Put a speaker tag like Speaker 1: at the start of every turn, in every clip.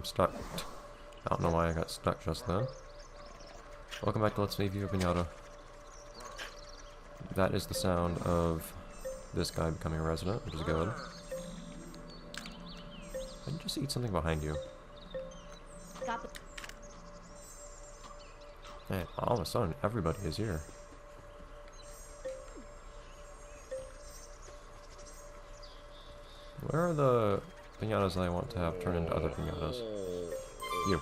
Speaker 1: I'm stuck. I don't know why I got stuck just then. Welcome back to Let's Play Viva Piñata. That is the sound of this guy becoming a resident, which is good. I can just eat something behind you. Hey, all of a sudden, everybody is here. Where are the piñatas that I want to have turn into other piñatas? You.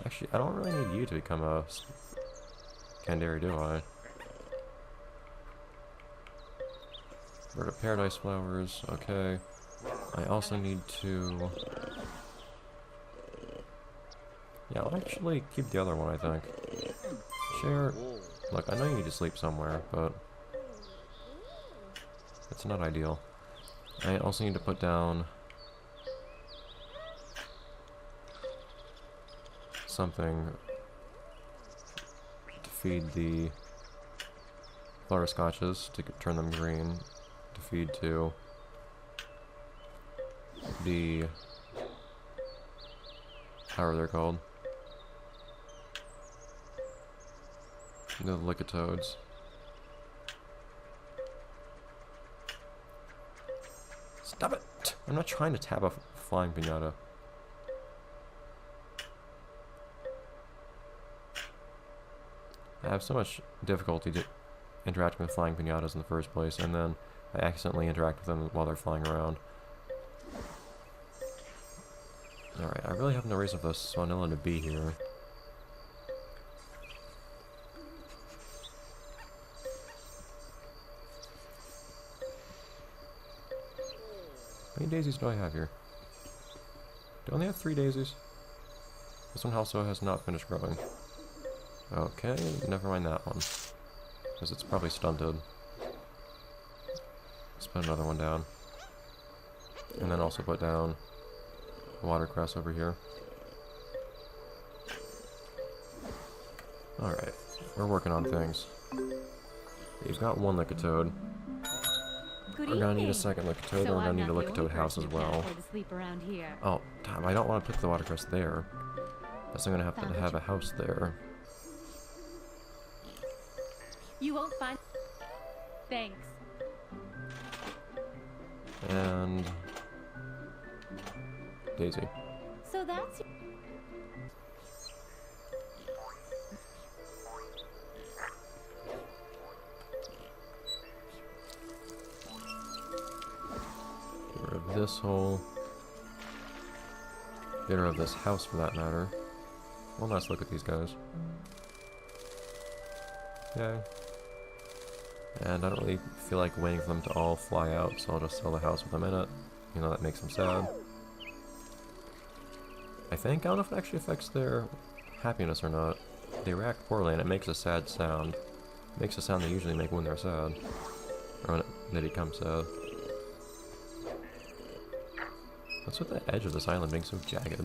Speaker 1: Actually, I don't really need you to become a Candary, do I? Bird of Paradise flowers, okay. I also need to... Yeah, I'll actually keep the other one, I think. Share... Look, I know you need to sleep somewhere, but... it's not ideal. I also need to put down... something to feed the butterscotches to turn them green, to feed to the however they're called, the licatodes. Stop it! I'm not trying to tap a flying piñata. I have so much difficulty interacting with flying piñatas in the first place, and then I accidentally interact with them while they're flying around. Alright, I really have no reason for the Swanilla to be here. How many daisies do I have here? Do I only have 3 daisies? This one also has not finished growing. Okay, never mind that one. Because it's probably stunted. Let's put another one down. And then also put down watercress over here. Alright, we're working on things. You've got one licatoad. We're gonna need a second licatoad, and we're gonna need a licatoad house as well. Oh, damn, I don't want to put the watercress there. Guess I'm gonna have to have a house there.
Speaker 2: You won't find... Thanks.
Speaker 1: And... Daisy.
Speaker 2: So that's...
Speaker 1: Get rid of this hole. Get rid of this house for that matter. One last look at these guys. Yay. And I don't really feel like waiting for them to all fly out, so I'll just sell the house with them in it. You know, that makes them sad. I think, I don't know if it actually affects their happiness or not. They react poorly and it makes a sad sound. It makes a sound they usually make when they're sad. Or when they become sad. What's with the edge of this island being so jagged?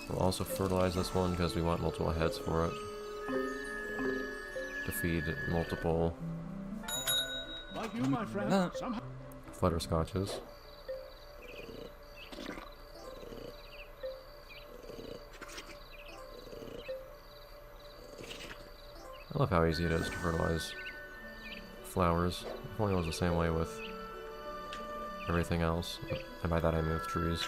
Speaker 1: We'll also fertilize this one because we want multiple heads for it. To feed multiple
Speaker 3: Like you, my friend.
Speaker 1: flutterscotches. I love how easy it is to fertilize flowers. If only it was the same way with everything else, and by that I mean with trees.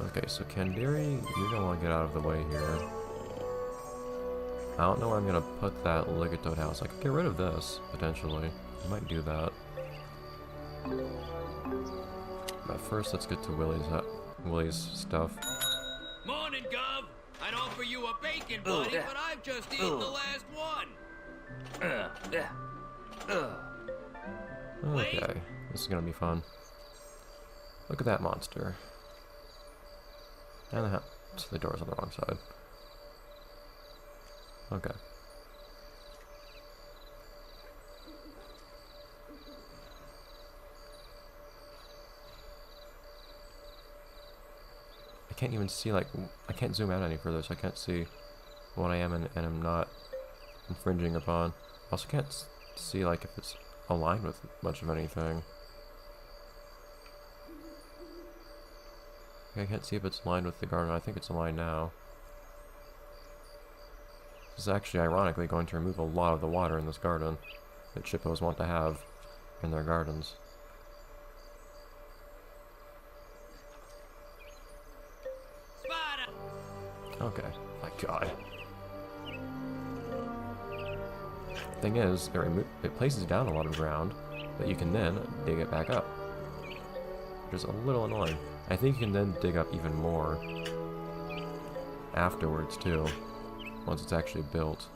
Speaker 1: Okay, so Candary, you're gonna want to get out of the way here. I don't know where I'm gonna put that licatoad house. I could get rid of this, potentially. I might do that. But first, let's get to Willie's stuff.
Speaker 4: Morning, Gov. I'd offer you a bacon buddy, but I've just eaten the last one.
Speaker 1: Okay, this is gonna be fun. Look at that monster. And the door's on the wrong side. Okay. I can't even see, like, I can't zoom out any further, so I can't see what I am and am not infringing upon. I also can't see like if it's aligned with much of anything. I can't see if it's aligned with the garden. I think it's aligned now. This is actually ironically going to remove a lot of the water in this garden that Chippos want to have in their gardens. Okay, my god. Thing is, it places down a lot of ground, but you can then dig it back up. Which is a little annoying. I think you can then dig up even more afterwards too, once it's actually built.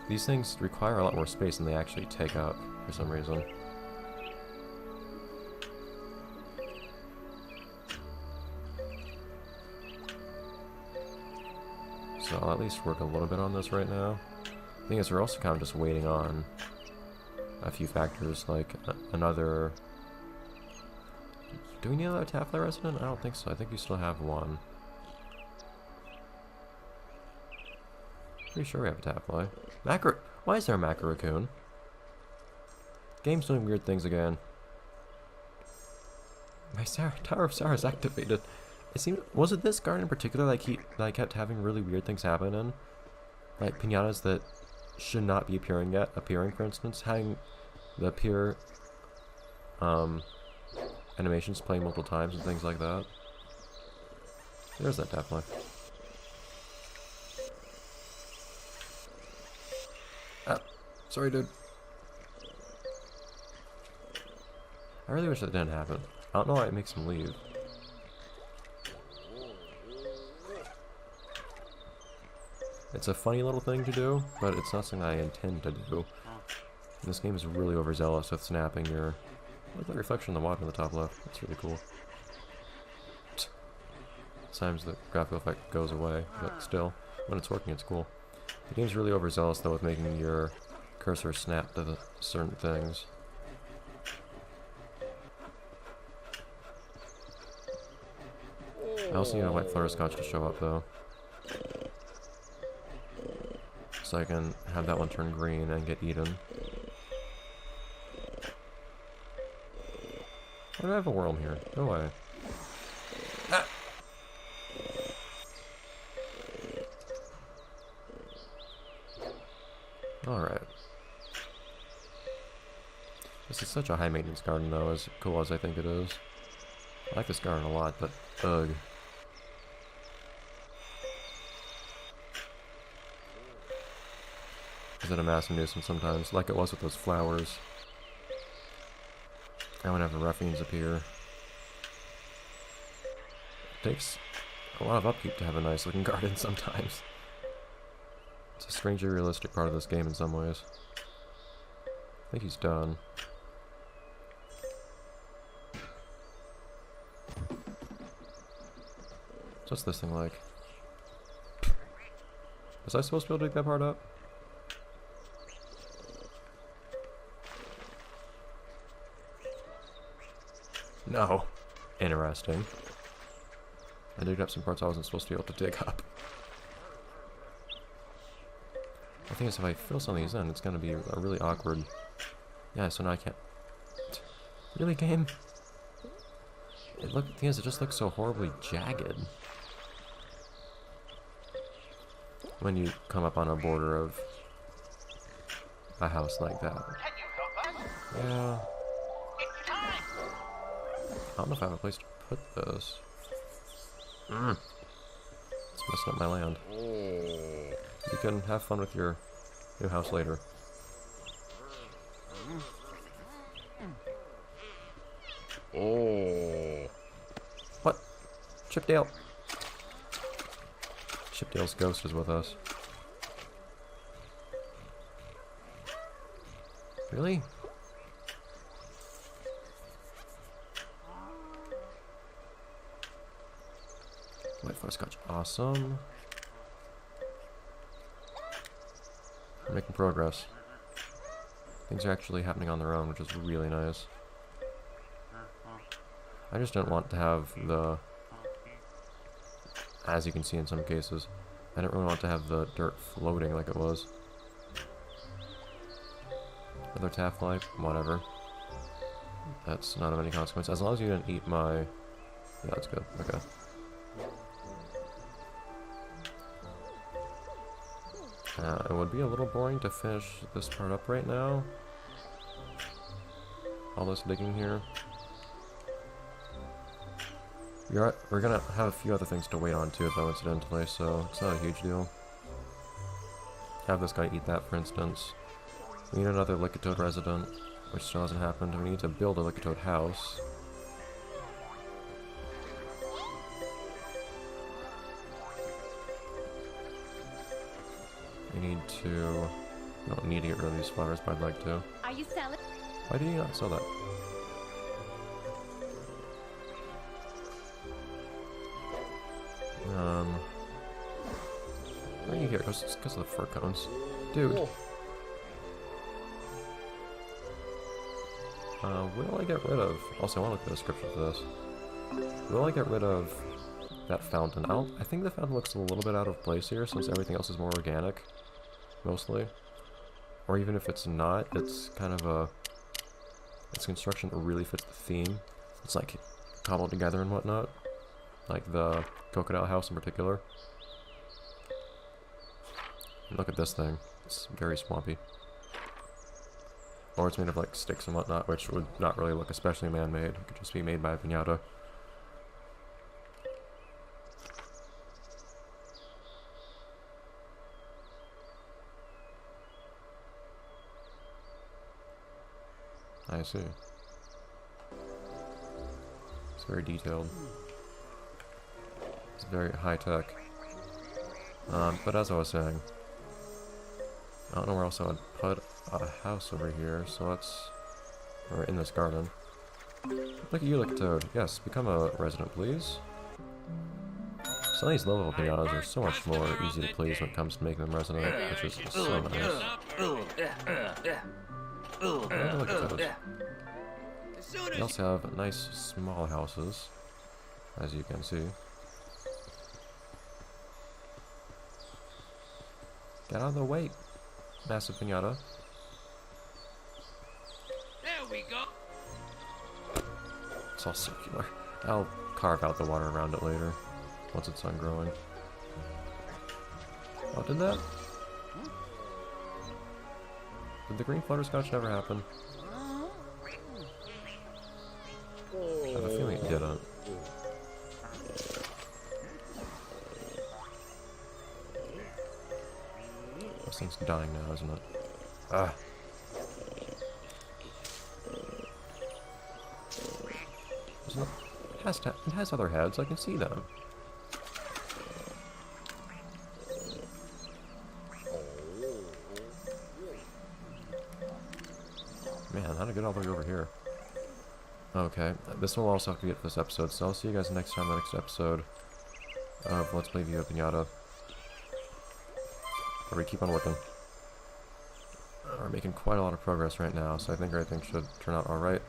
Speaker 1: These things require a lot more space than they actually take up for some reason. So I'll at least work a little bit on this right now. The thing is, we're also kind of just waiting on a few factors, like another... Do we need another Taffly resident? I don't think so. I think we still have one. Pretty sure we have a Taffly. Why is there a Macro-Raccoon? Game's doing weird things again. My Tower of Sorrow is activated. It seemed... Was it this garden in particular that I kept having really weird things happen in? Like piñatas that should not be appearing, for instance. Having the appear... animations playing multiple times and things like that. There's that Taffly. Ah, sorry dude. I really wish that didn't happen. I don't know why it makes him leave. It's a funny little thing to do, but it's not something I intend to do. This game is really overzealous with snapping your... Look at the reflection of the water in the top left. That's really cool. Sometimes the graphical effect goes away, but still, when it's working, it's cool. The game's really overzealous, though, with making your cursor snap to certain things. I also need a white flutterscotch to show up, though. So I can have that one turn green and get eaten. Why do I have a worm here? No way. Ah! Alright. This is such a high maintenance garden though, as cool as I think it is. I like this garden a lot, but ugh. Is it a massive nuisance sometimes, like it was with those flowers. And whenever ruffians appear. It takes a lot of upkeep to have a nice looking garden sometimes. It's a strangely realistic part of this game in some ways. I think he's done. What's this thing like? Was I supposed to be able to dig that part up? No. Interesting. I digged up some parts I wasn't supposed to be able to dig up. The thing is, if I fill some of these in, it's going to be a really awkward... Yeah, so now I can't... Really, game? The thing is, it just looks so horribly jagged. When you come up on a border of a house like that. Yeah. I don't know if I have a place to put this. It's messing up my land. You can have fun with your new house later. What? Chipdale. Chipdale's ghost is with us. Really? White butterscotch, awesome. We're making progress. Things are actually happening on their own, which is really nice. I just don't want to have the, as you can see in some cases, I didn't really want to have the dirt floating like it was. Another Taft life? Whatever. That's not of any consequence. As long as you didn't eat my... Yeah, that's good. Okay. It would be a little boring to finish this part up right now. All this digging here. We're gonna have a few other things to wait on too, though, incidentally, so it's not a huge deal. Have this guy eat that, for instance. We need another Lickitung resident, which still hasn't happened. We need to build a Lickitung house. We need to... I don't need to get rid of these flowers, but I'd like to.
Speaker 2: Are you selling?
Speaker 1: Why do you not sell that? Why are you here? Because of the fur cones. Dude. Will I get rid of... Also, I want to look at the description for this. Will I get rid of that fountain? I think the fountain looks a little bit out of place here, since everything else is more organic. Mostly. Or even if it's not, it's kind of a... Its construction really fits the theme. It's like cobbled together and whatnot. Like the crocodile house in particular. And look at this thing. It's very swampy. Or it's made of like sticks and whatnot, which would not really look especially man-made. It could just be made by a Piñata. I see. It's very detailed. It's very high-tech. But as I was saying, I don't know where else I would put a house over here, so let's... Or in this garden. Look at you, Lickitung. Yes, become a resident, please. Some of these low-level Piñatas are so much more easy to please when it comes to making them resident, which is so nice. They also have nice small houses, as you can see. Get out of the way, massive Piñata.
Speaker 4: There we go.
Speaker 1: It's all circular. I'll carve out the water around it later, once it's done growing. Oh, did that? Did the green flutterscotch never happen? I have a feeling it didn't. This thing's dying now, isn't it? Ah. It has other heads, I can see them. Man, how to get all the way over here? Okay, this will also have to be it for this episode, so I'll see you guys next time in the next episode of Let's Play Viva Piñata. Where we keep on working. We're making quite a lot of progress right now, so I think everything should turn out alright.